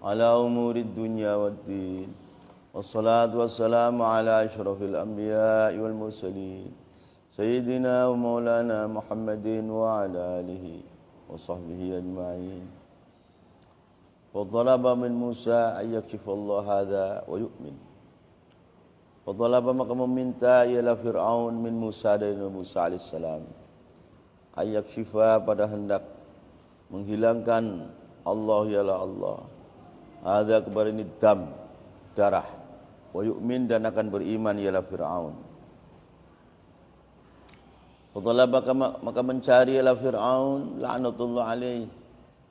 ala umurid dunya waddin. Wassalatu wassalamu ala asyrafil anbiya'i wal mursalin sayyidina wa maulana Muhammadin wa ala alihi wa sahbihi ajma'in. Wa talaba min Musa ayyakshifallahu hadha wa yu'min. Wa talaba, maka meminta ialah Fir'aun min Musa dari Musa alaihissalam, ayyakshifa, pada hendak menghilangkan Allah ialah Allah, hadza kepada ini dam, darah, wa yu'min, dan akan beriman ialah Fir'aun. Fatalaba, maka mencari ialah Fir'aun la'natullah alaih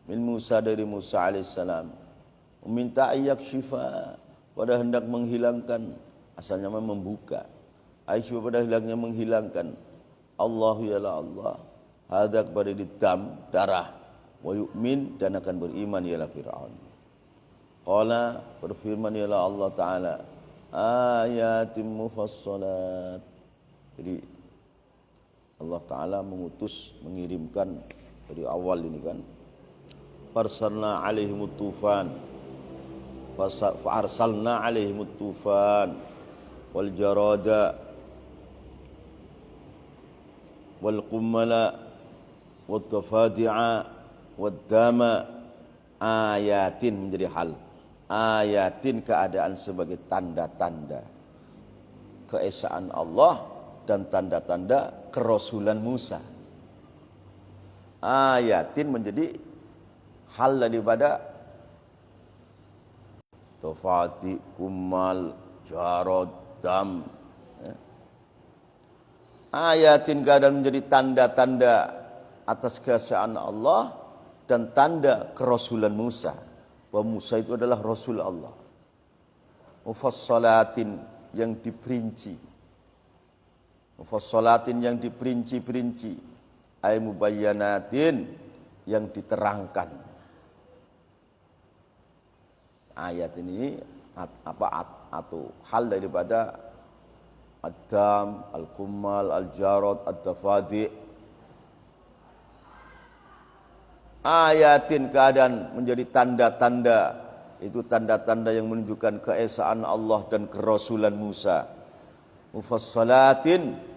min Musa dari Musa alaihissalam, meminta ayyakshifa, pada hendak menghilangkan, asalnya membuka, aisyfa pada hilangnya menghilangkan, Allah ialah Allah, hadza kepada ini dam, darah, wa yu'min, dan akan beriman ialah Fir'aun. Qala, berfirman ialah Allah Ta'ala, ayatim mufassalat. Jadi Allah Ta'ala mengirimkan dari awal ini kan, farsalna alaihimut tufan, fa'arsalna alaihimut tufan wal jarada wal qummala wat tafadi'a wad dama, ayatin menjadi hal, ayatin keadaan sebagai tanda-tanda keesaan Allah dan tanda-tanda kerasulan Musa. Ayatin menjadi hal daripada tafati, kumal, jarod, dam. Ayatin keadaan menjadi tanda-tanda atas keesaan Allah dan tanda kerasulan Musa, bahwa Musa itu adalah Rasul Allah. Mufassalatin, yang diperinci, mufassalatin yang diperinci-perinci, ay mubayyanatin, yang diterangkan. Ayat ini atau hal daripada ad-dam, al-kummal, al-jarad, ad-dafadi. Ayatin keadaan menjadi tanda-tanda, itu tanda-tanda yang menunjukkan keesaan Allah dan kerasulan Musa. Mufassalatin,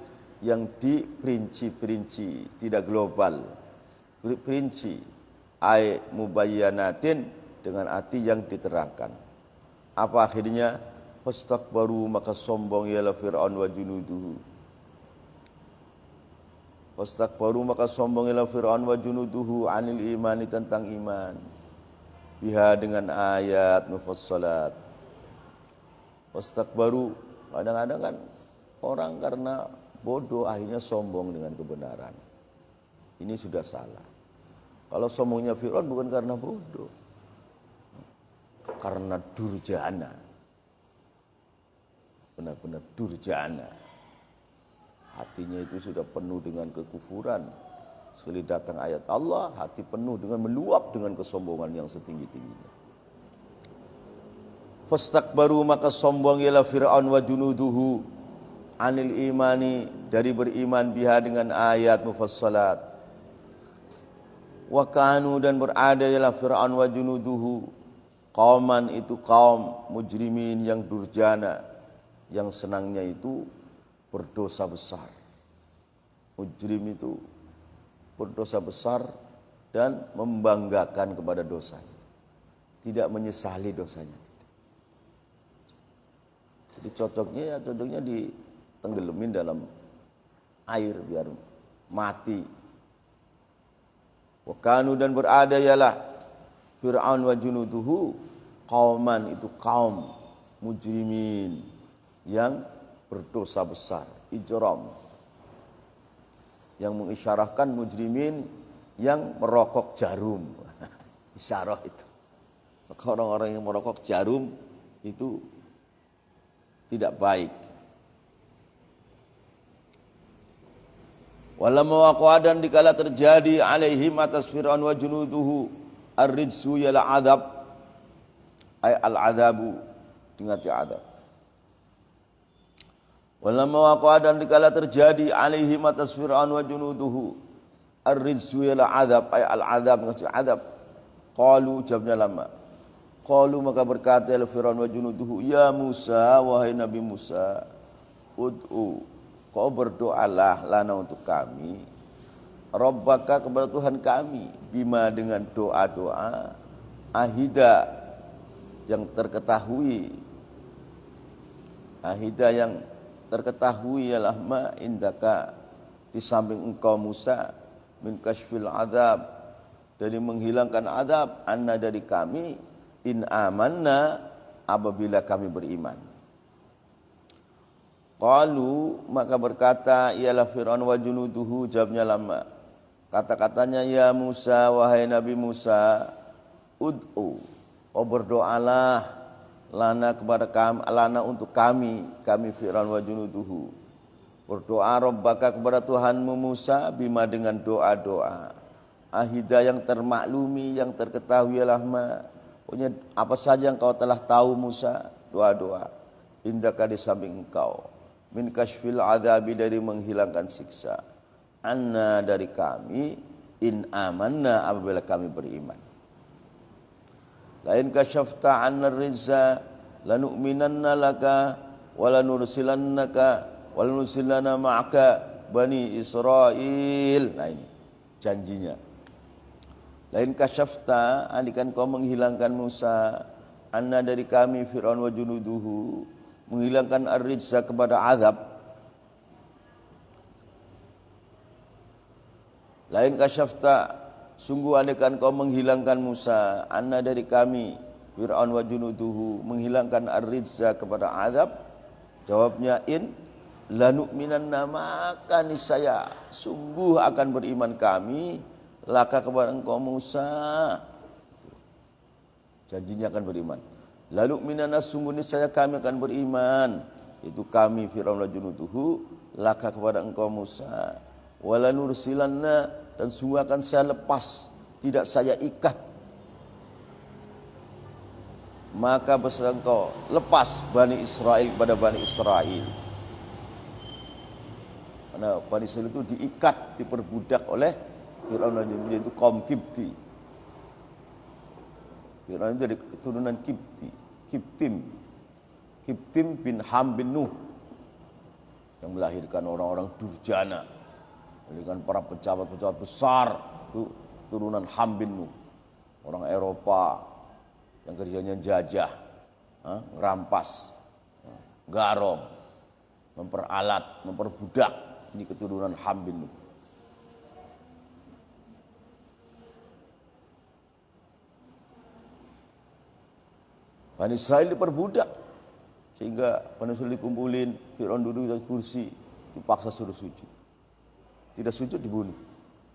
yang diperinci-perinci, tidak global, perinci, ay mubayyanatin, dengan arti yang diterangkan. Apa akhirnya? Fastakbaru, maka sombong ialah Fir'aun wa junuduhu. Fastakbaru, maka sombong ialah Fir'aun wa junuduhu anil imani, tentang iman, biha, dengan ayat mufassalat. Fastakbaru, kadang-kadang kan orang karena bodoh akhirnya sombong dengan kebenaran. Ini sudah salah. Kalau sombongnya Fir'aun bukan karena bodoh, karena durjana, benar-benar durjana. Hatinya itu sudah penuh dengan kekufuran. Sekali datang ayat Allah, hati penuh dengan meluap dengan kesombongan yang setinggi-tingginya. Fastakbaru, maka sombong ialah Fir'aun wa junuduhu anil imani, dari beriman, biha, dengan ayat mufassalat. Wa kanu, dan berada ialah Fir'aun wa junuduhu, kauman, itu kaum mujrimin, yang durjana, yang senangnya itu berdosa besar. Mujrim itu berdosa besar dan membanggakan kepada dosanya, tidak menyesali dosanya. Jadi cocoknya ditenggelamin dalam air biar mati. Wa kanu, dan berada ialah Fir'aun wa junuduhu kauman, itu kaum mujrimin, yang berdosa besar, ijram, yang mengisyarahkan mujrimin yang merokok jarum. Isyarah itu. Maka orang-orang yang merokok jarum itu tidak baik. Walamma waqadan, dikala terjadi alaihim, atas Fir'aun wa junuduhu, ar-rijsu, yala adab, ay al-adabu, ingat ya adab. Walamma waqadan, dikala terjadi alaihim, atas Fir'aun wa junuduhu, ar-rijsu, yala adab, ay al-adab, ingat ya adab. Qalu, jawabnya lama, Qalu maka berkata Fir'aun wa junuduhu, ya Musa, wahai Nabi Musa, ud'u, kau berdoalah lana untuk kami, Rabbaka kepada Tuhan kami, bima dengan doa-doa, ahida yang terketahui, ahida yang terketahui ialah ma indaka di samping engkau Musa, min kashfil azab, dari menghilangkan azab, anna dari kami, in amanna apabila kami beriman. Qalu maka berkata ialah Fir'aun wa junuduhu, jawabnya lama, kata-katanya ya Musa, wahai Nabi Musa, ud'u, kau berdoalah lana kepada kami, lana untuk kami Fir'aun wa junuduhu, berdoa Rabbaka kepada Tuhanmu Musa, bima dengan doa-doa, ahida yang termaklumi, yang terketahui ma, pokoknya apa saja yang kau telah tahu Musa, doa-doa, indaka di samping engkau, min kashfil azabi dari menghilangkan siksa, anna dari kami, in amanna apabila kami beriman. Lain kasyafta anna rizza lanu'minanna laka walanursilannaka walanursilana ma'aka bani Israel. Nah ini janjinya. Lain kasyafta, andikan kau menghilangkan Musa, anna dari kami Fir'aun wa junuduhu, menghilangkan ar-rizza kepada azab. Lain kasyafta, sungguh andikan kau menghilangkan Musa, anna dari kami Fir'aun wa junuduhu, menghilangkan ar-rizza kepada azab. Jawabnya in lanu'minanna, maka niscaya sungguh akan beriman kami laka kepada engkau Musa. Janjinya akan beriman. Lalu minana, sungguh niscaya kami akan beriman, itu kami Fir'aun wa junuduhu, laka kepada engkau Musa. Wala nursilanna, dan sungguh akan saya lepas, tidak saya ikat, maka beserta engkau lepas Bani Israel kepada Bani Israel. Karena Bani Israel itu diikat, diperbudak oleh Fir'aun dan Junuduhu, itu kaum Kipti. Fir'aun itu dari keturunan Kipti, Kiptim bin Ham bin Nuh, yang melahirkan orang-orang durjana, melahirkan para pejabat-pejabat besar, itu turunan Ham bin Nuh, orang Eropa yang kerjanya jajah, ngerampas, garong, memperalat, memperbudak. Ini keturunan Ham bin Nuh. Bani Israel diperbudak, sehingga Bani Israel dikumpulin, Fir'aun duduk di kursi, dipaksa suruh sujud. Tidak sujud dibunuh.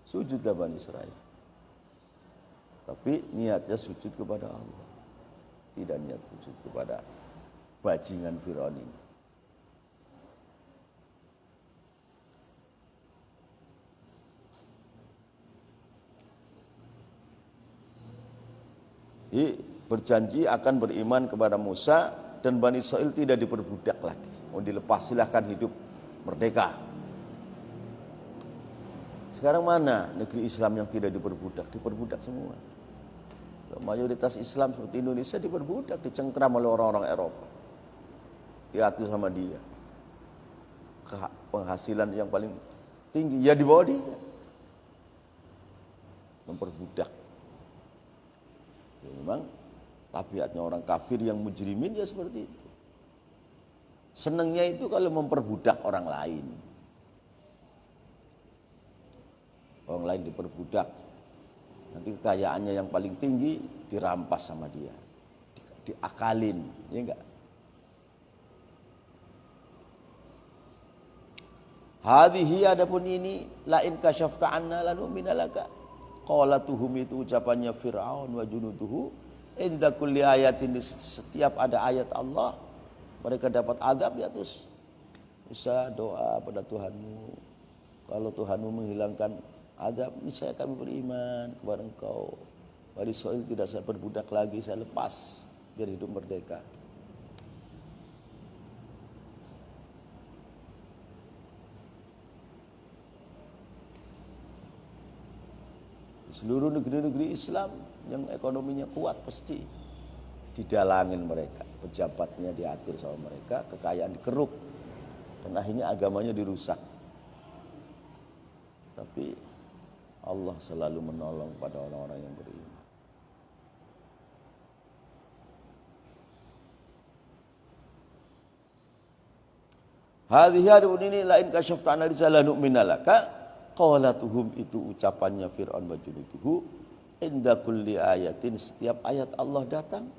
Sujudlah Bani Israel. Tapi niatnya sujud kepada Allah, tidak niat sujud kepada bajingan Fir'aun ini. Berjanji akan beriman kepada Musa, dan Bani Israel tidak diperbudak lagi, mau dilepas, silahkan hidup merdeka. Sekarang mana negeri Islam yang tidak diperbudak? Diperbudak semua. Mayoritas Islam seperti Indonesia diperbudak, dicengkram oleh orang-orang Eropa, diatur sama dia. Penghasilan yang paling tinggi ya di bawah dia, memperbudak. Ya, memang tabiatnya orang kafir yang mujrimin ya seperti itu. Senangnya itu kalau memperbudak orang lain. Orang lain diperbudak, nanti kekayaannya yang paling tinggi dirampas sama dia, diakalin, ya enggak? Hadhihi, adapun ini, lain kasyafta anna lanu'mina laka. Qalatuhum, itu ucapannya Fir'aun wa junuduhu, inda kulli ayatin, di setiap ada ayat Allah mereka dapat azab, ya terus bisa doa pada Tuhanmu, kalau Tuhanmu menghilangkan azab, niscaya kami beriman kepada engkau. Bani Israil tidak saya perbudak lagi, saya lepas biar hidup merdeka. Di seluruh negeri-negeri Islam yang ekonominya kuat pasti didalangin mereka, pejabatnya diatur sama mereka, kekayaan dikeruk, dan akhirnya agamanya dirusak. Tapi Allah selalu menolong pada orang-orang yang beriman. Hadhihi adun ini lain kasyafta an risalah nu'mina laka qalatuhum, itu ucapannya Fir'aun wa junuduhu inda kulli ayatin, setiap ayat Allah datang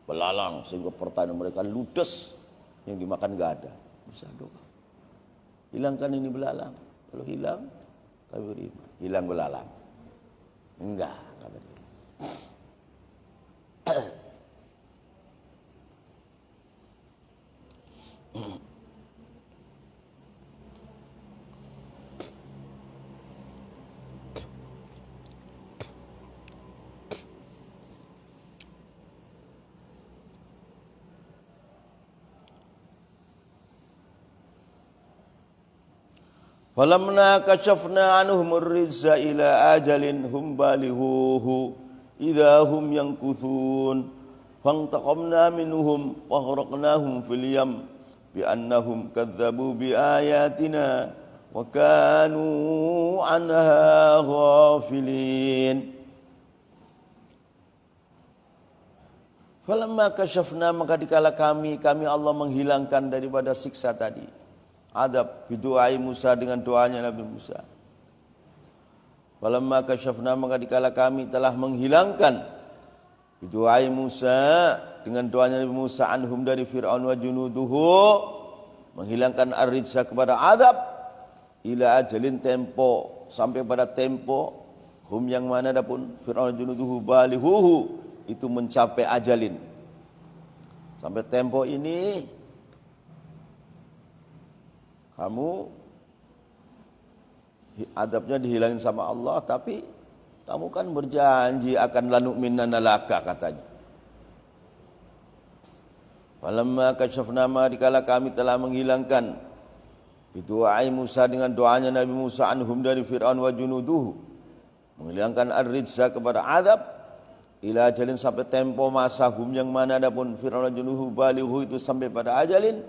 belalang sehingga pertanyaan mereka ludes, yang dimakan enggak ada. Bisa doa, hilangkan ini belalang, kalau hilang kami beriman. Hilang belalang enggak beriman. Falamma kashafna anhum ar-rijza ila ajalin hum balighuhu idza hum yankuthun fantaqamna minhum faghraqnahum fil yam bi annahum kadzdzabu bi ayatina wa kanu anha ghafilin. Falamma kashafna, maka dikala kami Allah menghilangkan daripada siksa tadi, adab bidu'ai Musa, dengan doanya Nabi Musa. Falamma kasyafna, maka dikala kami telah menghilangkan bidu'ai Musa, dengan doanya Nabi Musa, anhum dari Fir'aun wa junuduhu, menghilangkan ar-rijsa kepada adab, ila ajalin tempo, sampai pada tempo, hum yang mana adapun Fir'aun wa junuduhu balighuhu, itu mencapai ajalin. Sampai tempo ini kamu adabnya dihilangin sama Allah, tapi kamu kan berjanji akan lanu'minanna laka, katanya. Falamma kasyafna, ma dikala kami telah menghilangkan bidu'ai Musa, dengan doanya Nabi Musa, anhum dari Fir'aun wa junuduhu, menghilangkan ar-rijsa kepada adab, ila ajalin sampai tempo masa, hum yang mana adapun Fir'aun wa junuduhu balighu, itu sampai pada ajalin,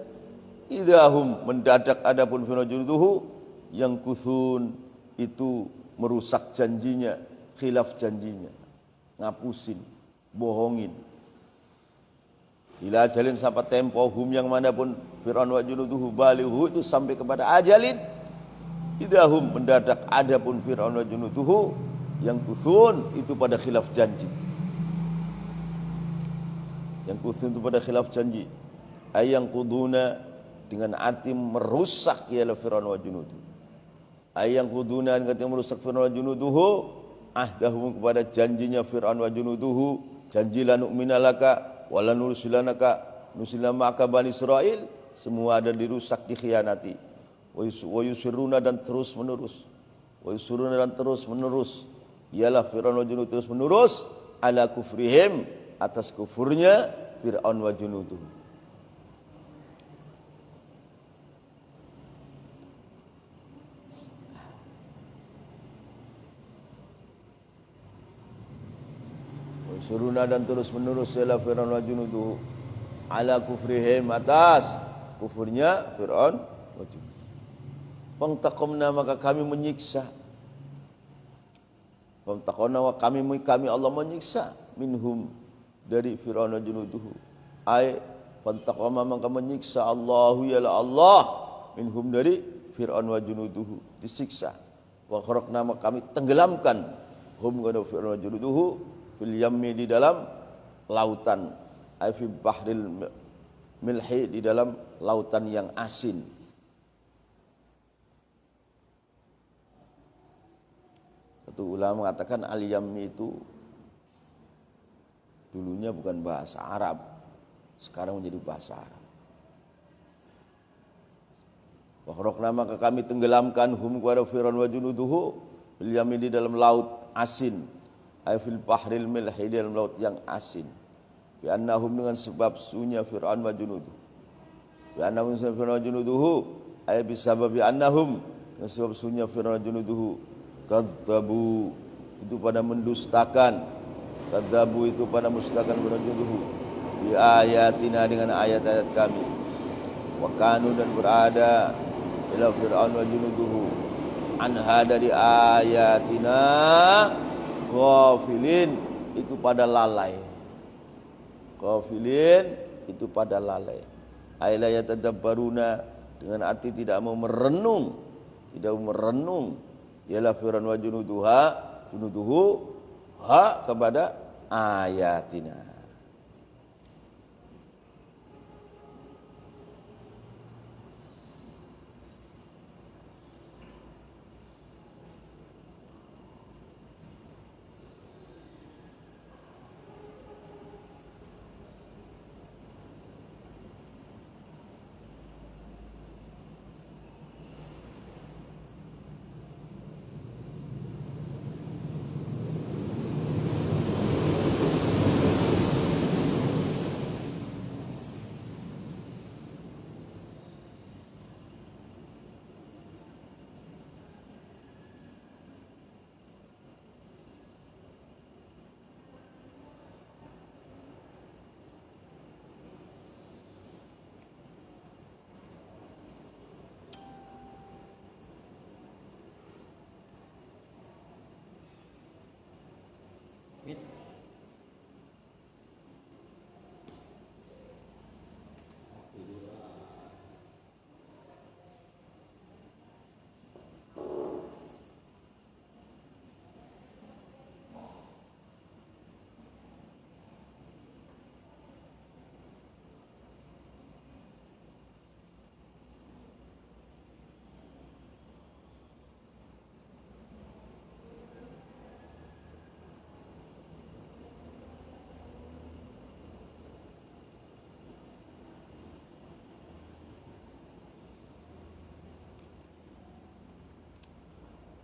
idahum mendadak adapun Fir'aun junuduhu yang kuthun, itu merusak janjinya, khilaf janjinya, ngapusin, bohongin. Ila ajalin sampai tempo, hum yang mana pun Fir'aun wa junuduhu balighu, itu sampai kepada ajalin, idahum mendadak adapun Fir'aun wa junuduhu yang kuthun, itu pada khilaf janji. Yang kuthun itu pada khilaf janji, ayang kuduna, dengan arti merusak ialah Fir'aun wa junuduhu. Ayang kuduna, dengan arti merusak Fir'aun wa junuduhu ahdahum, kepada janjinya Fir'aun wa junuduhu, janji la nu'mina laka wa la nursilanaka nursila ma'aka Bani Israil, semua ada dirusak, dikhianati. Wa yusiruna, dan terus menerus, wa yusiruna, dan terus menerus, ialah Fir'aun wa junuduhu terus menerus, ala kufrihim, atas kufurnya Fir'aun wa junuduhu. Suruna, dan terus menerus ialah Fir'aun wa junuduhu, ala kufrihim, atas kufurnya Fir'aun wa junuduhu. Fantaqamna, maka kami menyiksa. Fantaqamna, wa kami Allah menyiksa, minhum dari Fir'aun wa junuduhu. Ai fantaqama, maka menyiksa Allahu ialah Allah, minhum dari Fir'aun wa junuduhu, disiksa. Wa kharaqna, maka kami tenggelamkan hum kana Fir'aun wa junuduhu fil yammi, di dalam lautan, ay fi bahril milhi, di dalam lautan yang asin. Satu ulama mengatakan al-yammi itu dulunya bukan bahasa Arab, sekarang menjadi bahasa Arab. Wa kharaqna, maka kami tenggelamkan hum kepada Fir'aun wa junuduhu fil yammi, di dalam laut asin, ay fil bahril milhi, di dalam laut yang asin. Bi annahum, dengan sebab sunya Fir'aun wa junuduhu, bi annahum Fir'aun wa junuduhu, ay bisababi annahum, dengan sebab sunya Fir'aun wa junuduhu, kadzabu, itu pada mendustakan kadzabu itu pada mustakan berjuduhu di ayatina dengan ayat-ayat kami. Wa kanu dan berada ila fir'aun wa junuduhu anha dari ayatina ghafilin itu pada lalai. Ghafilin itu pada lalai. Aila yatadabbaruna dengan arti tidak mau merenung, ialah fir'aun wa junuduhu kepada ayatina.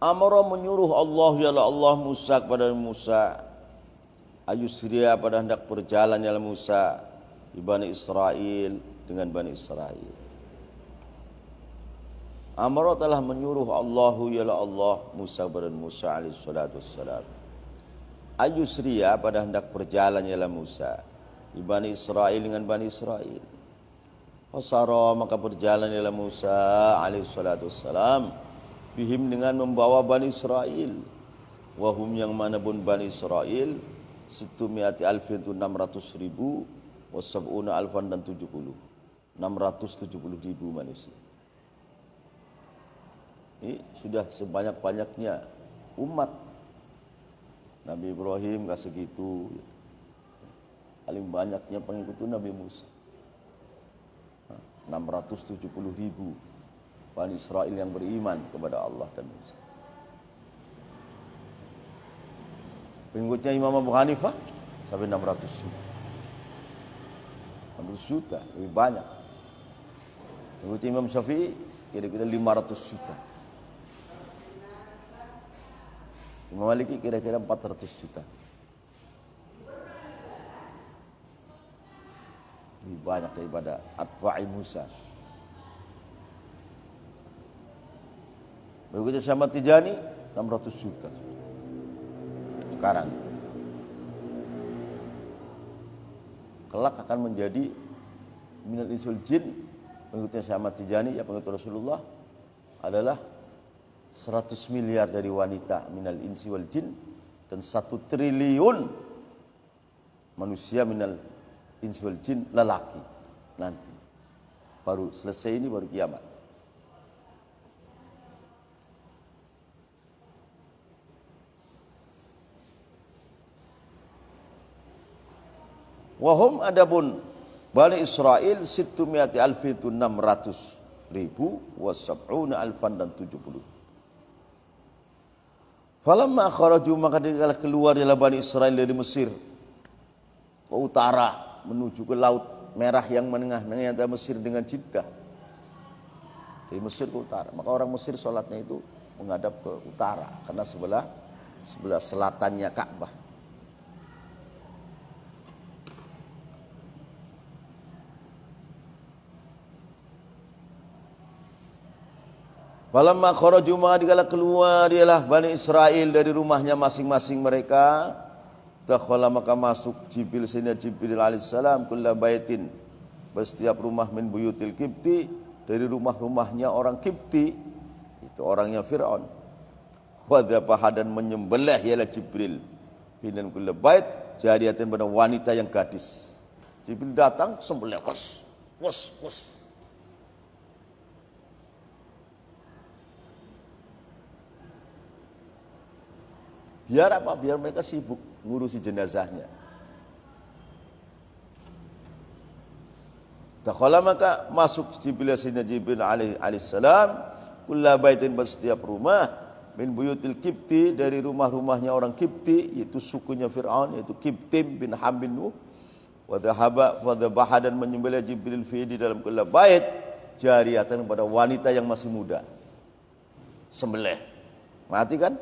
Amara menyuruh Allah Musa kepada Musa ayusriya pada hendak berjalan ya Musa di Bani Israel dengan Bani Israel. Amara telah menyuruh Allah Musa kepada Musa alaihi salatu wassalam ayusriya pada hendak berjalan ya Musa di Bani Israel dengan Bani Israel. Fasara maka berjalan ya Musa alaihi salatu wassalam bihim dengan membawa Bani Israel. Wahum yang mana pun Bani Israel 600,000 itu 600,000 wasab'una alfan dan 670,000 manusia. Ini sudah sebanyak-banyaknya umat. Nabi Ibrahim gak segitu. Paling banyaknya pengikut itu Nabi Musa 670,000 Bani Israel yang beriman kepada Allah dan Musa. Pengikutnya Imam Abu Hanifah sampai 600 juta. 600 juta, lebih banyak. Pengikutnya Imam Syafi'i kira-kira 500 juta. Imam Maliki kira-kira 400 juta. Lebih banyak daripada Atba'i Musa. Berikutnya Syamad Tijani 600 juta sekarang. Kelak akan menjadi minal insi wal jin. Berikutnya Syamad Tijani ya pengikut Rasulullah adalah 100 miliar dari wanita minal insi wal jin dan 1 triliun manusia minal insi wal jin lelaki nanti. Baru selesai ini baru kiamat. Wahum adapun Bani Israel 600,000 itu 600,000 wasab'una alfan dan 70. Falamma kharaju maka dikala keluar dari Bani Israel dari Mesir ke utara menuju ke Laut Merah yang menengah antara Mesir dengan Jeddah. Dari Mesir ke utara. Maka orang Mesir sholatnya itu menghadap ke utara karena sebelah selatannya Ka'bah. Falamma kharaju ma dikala keluar ialah Bani Israel dari rumahnya masing-masing mereka Dakhala maka masuk Jibril sini Jibril alaihissalam kulla baitin, setiap rumah min buyutil Kipti, dari rumah-rumahnya orang Kipti, itu orangnya Fir'aun. Wa dhabaha dan menyembelih ialah Jibril binan kulla bait jariyatin pada wanita yang gadis. Jibril datang sembelih, wos. Biar apa? Biar mereka sibuk ngurusi jenazahnya. Dakhala maka masuk Jibril Sayyidina Jibril alaihissalam kulla baitin, setiap rumah min buyutil Kipti, dari rumah-rumahnya orang Kipti, yaitu sukunya Fir'aun, yaitu Kiptim bin Ham bin Nuh. Wa dhabaha dan menyembelih Jibril fi di dalam kulla bait jariyatan pada wanita yang masih muda. Sembelih. Mati kan?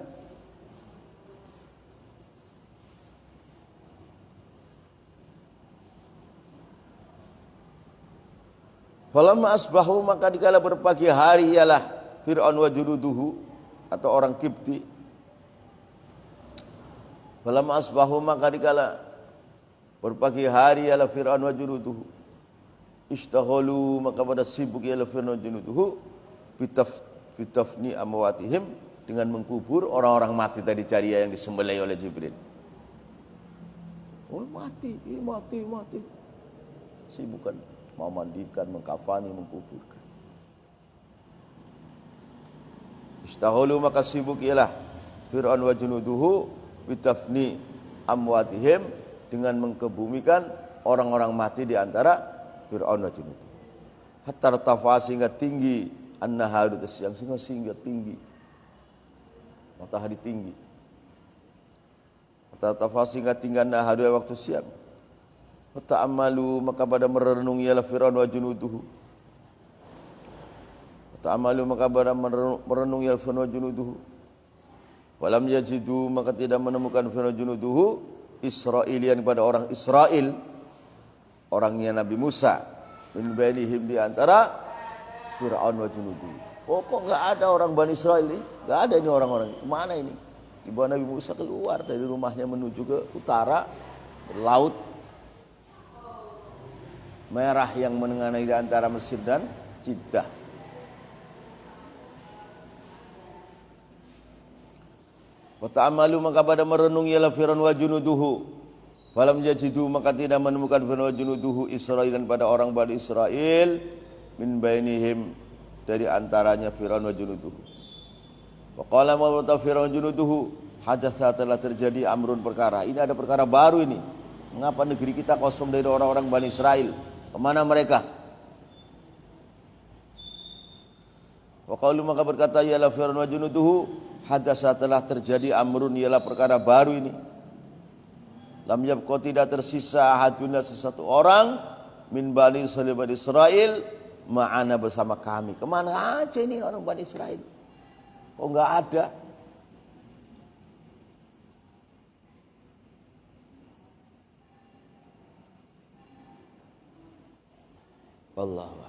Falamma asbahu maka dikala berpagi hari ialah Fir'aun wa junuduhu, atau orang Kipti. Falamma asbahu maka dikala berpagi hari ialah Fir'aun wa junuduhu, ishtaghalu maka pada sibuk ialah Fir'aun wa junuduhu bitafni amwatihim, dengan mengkubur orang-orang mati tadi Jariyah yang disembelih oleh Jibril. Oh mati. Sibukan memandikan, mengkafani, mengkuburkan. Istahulu maka sibuk ialah Fir'aun wa junuduhu bitafni amwatihim, dengan mengkebumikan orang-orang mati di antara Fir'aun wa junuduhu. Hatta tafa sehingga tinggi an-naharu, siang sehingga tinggi matahari tinggi. Hatta tafa sehingga tinggi an-naharu waktu siang. Ta'amalu maka pada merenung ialah Fir'aun wa junuduhu. Ta'amalu maka pada merenung ialah Fir'aun wa junuduhu. Walam yajidu maka tidak menemukan Fir'aun wa junuduhu Israilian pada orang Israel, orangnya Nabi Musa, min bainihim di antara Fir'aun wa junuduhu. Oh kok enggak ada orang Bani Israel ini? Enggak ada ini orang-orang. Mana ini? Tiba Nabi Musa keluar dari rumahnya menuju ke utara, laut merah yang mengenai di antara Mesir dan Jeddah. Wa ta'amalu maka pada merenung ialah Fir'aun wa junuduhu. Falam yajidu maka tidak menemukan Fir'aun wa junuduhu Israilan pada orang Bani Israel, min bainihim dari antaranya Fir'aun wa junuduhu. Wa qala ma Fir'aun wa junuduhu, hadatsa telah terjadi amrun perkara. Ini ada perkara baru ini. Mengapa negeri kita kosong dari orang-orang Bani Israel? Kemana mereka? Wa qalu maka berkata ialah Fir'aun wa junuduhu, hadasa telah terjadi amrun ialah perkara baru ini. Lam yabqa tidak tersisa ahaduna sesuatu orang min Bani Israel ma'ana bersama kami. Kemana aja ini orang Bani Israel? Kok enggak ada? Allah.